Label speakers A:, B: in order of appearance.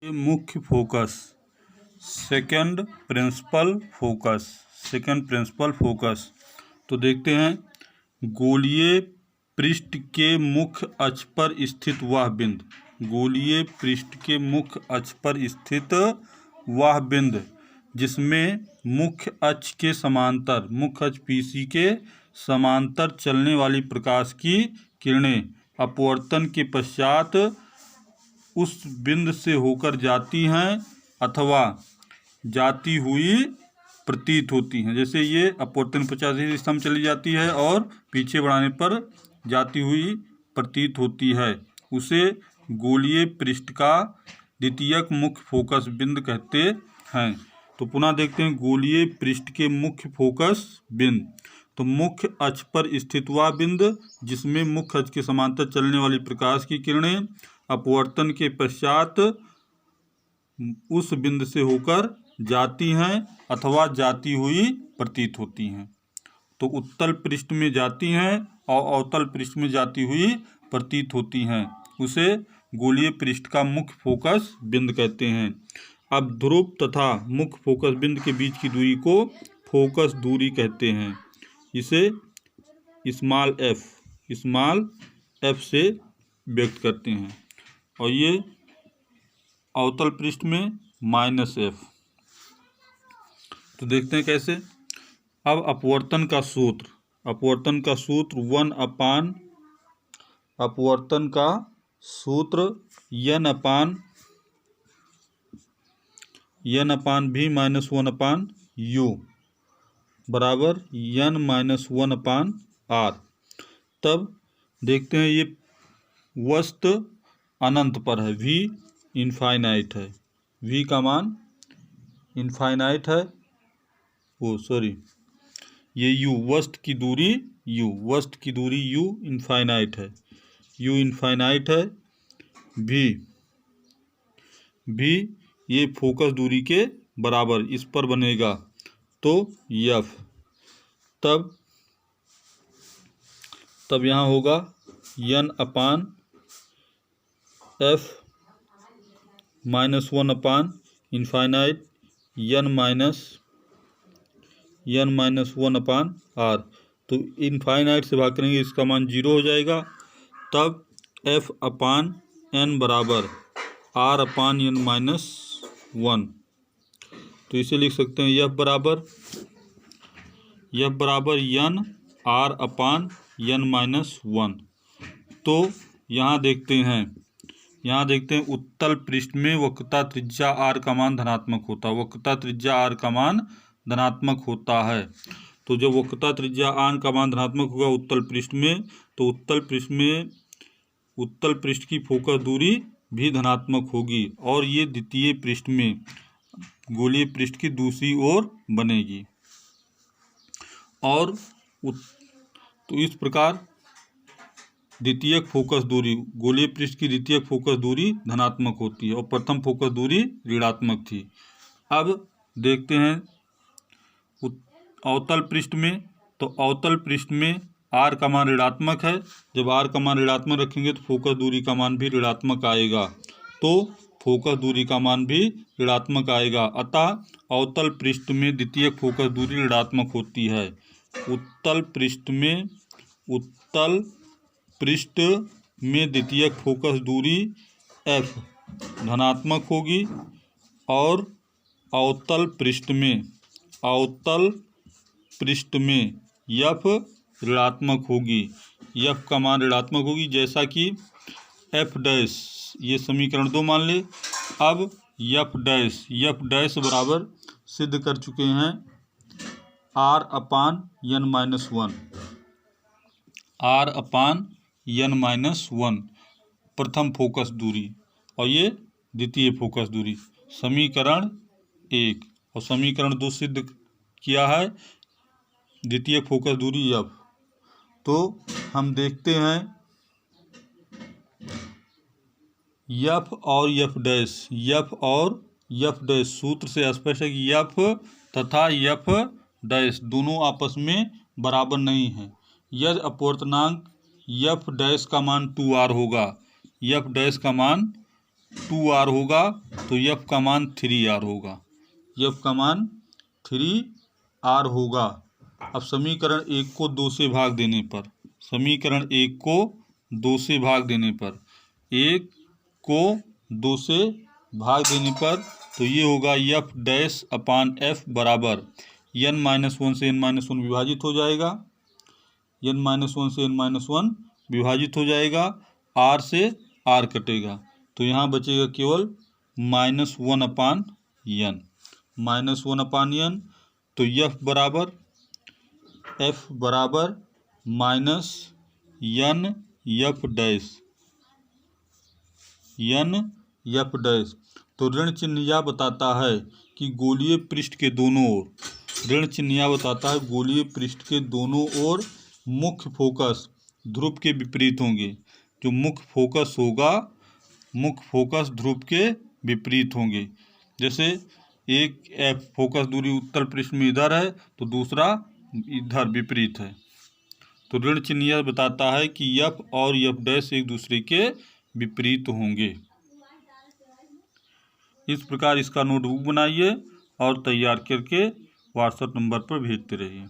A: ये मुख्य focus second principal focus. तो देखते हैं, गोलीय पृष्ठ के मुख्य अक्ष पर स्थित वह बिंदु, गोलीय पृष्ठ के मुख्य अक्ष पर स्थित वह बिंदु जिसमें मुख्य अक्ष के समांतर, मुख्य अक्ष PC के समांतर चलने वाली प्रकाश की किरणें अपवर्तन के पश्चात उस बिंदु से होकर जाती हैं अथवा जाती हुई प्रतीत होती हैं। जैसे ये अपवर्तन 50 दिशा में चली जाती है और पीछे बढ़ाने पर जाती हुई प्रतीत होती है, उसे गोलीय पृष्ठ का द्वितीयक मुख्य फोकस बिंदु कहते हैं। तो पुनः देखते हैं, गोलीय पृष्ठ के मुख्य फोकस बिंदु, तो मुख्य अक्ष पर स्थित वह बिंदु जिसमें मुख्य अक्ष के समांतर चलने वाली प्रकाश की किरणें अपवर्तन के पश्चात उस बिंदु से होकर जाती हैं अथवा जाती हुई प्रतीत होती हैं। तो उत्तल पृष्ठ में जाती हैं और अवतल पृष्ठ में जाती हुई प्रतीत होती हैं, उसे गोलीय पृष्ठ का मुख्य फोकस बिंदु कहते हैं। अब ध्रुव तथा मुख्य फोकस बिंदु के बीच की दूरी को फोकस दूरी कहते हैं। इसे स्मॉल f से व्यक्त करते हैं और ये अवतल पृष्ठ में -f। तो देखते हैं कैसे। अब अपवर्तन का सूत्र 1/, अपवर्तन का सूत्र n/v-1/u बराबर n-1/r। तब देखते हैं, ये वस्तु अनंत पर है, v इनफाइनाइट है, v का मान इनफाइनाइट है, ये u वस्तु की दूरी u इनफाइनाइट है, v ये फोकस दूरी के बराबर इस पर बनेगा, तो f। तब यहाँ होगा n/f -1/इनफाइनाइट n-1/r। तो इनफाइनाइट से भाग करेंगे, इसका मान 0 हो जाएगा। तब f/n बराबर r/n-1। तो इसे लिख सकते हैं f बराबर n/n-1। तो यहाँ देखते हैं उत्तल पृष्ठ में वक्रता त्रिज्या r का मान धनात्मक होता है, तो जब वक्रता त्रिज्या r का मान धनात्मक होगा उत्तल पृष्ठ में, तो उत्तल पृष्ठ की फोकस दूरी भी धनात्मक होगी और ये द्वितीय पृष्ठ में गोलीय पृष्ठ की दूसरी ओर बनेगी। और तो इस प्रकार द्वितीयक फोकस दूरी, गोलीय पृष्ठ की द्वितीयक फोकस दूरी धनात्मक होती है और प्रथम फोकस दूरी ऋणात्मक थी। अब देखते हैं अवतल पृष्ठ में, तो अवतल पृष्ठ में r का मान ऋणात्मक है, जब r का मान ऋणात्मक रखेंगे तो फोकस दूरी का मान भी ऋणात्मक आएगा, अतः अवतल पृष्ठ में द्वितीयक फोकस दूरी ऋणात्मक होती है। उत्तल पृष्ठ में द्वितीयक फोकस दूरी f धनात्मक होगी और अवतल पृष्ठ में f ऋणात्मक होगी, f का मान ऋणात्मक होगी, जैसा कि f', ये समीकरण 2 मान ले। अब f' बराबर सिद्ध कर चुके हैं r/n-1 प्रथम फोकस दूरी और ये द्वितीय फोकस दूरी, समीकरण 1, और समीकरण 2 सिद्ध किया है द्वितीय फोकस दूरी f। तो हम देखते हैं f और f' सूत्र से स्पष्ट है कि f तथा f' दोनों आपस में बराबर नहीं है। यदि अपवर्तनांक f' का मान 2r होगा, f' का मान 2r होगा तो f का मान 3r होगा, f का मान 3r होगा। अब समीकरण 1 को 2 से भाग देने पर, समीकरण 1 को 2 से भाग देने पर, 1 को 2 से भाग देने पर तो ये होगा f डैश अपान f बराबर n-1 से n-1 विभाजित हो जाएगा, n-1 से n-1 विभाजित हो जाएगा, r से r कटेगा तो यहाँ बचेगा केवल -1 अपान n, -1 अपान n। तो f बराबर minus n f dash, n f dash. तो ऋण चिन्ह यह बताता है कि गोलीय पृष्ठ के दोनों ओर, ऋण चिन्ह यह बताता है गोलीय पृष्ठ के दोनों ओर मुख्य फोकस ध्रुव के विपरीत होंगे। जो मुख्य फोकस होगा, मुख्य फोकस ध्रुव के विपरीत होंगे। जैसे एक एफ फोकस दूरी उत्तर पृष्ठ में इधर है तो दूसरा इधर विपरीत है। तो ऋण चिन्ह यह बताता है कि एफ और एफ डैश एक दूसरे के विपरीत होंगे। इस प्रकार इसका नोटबुक बनाइए और तैयार करके व्हाट्सएप नंबर पर भेजते रहिए।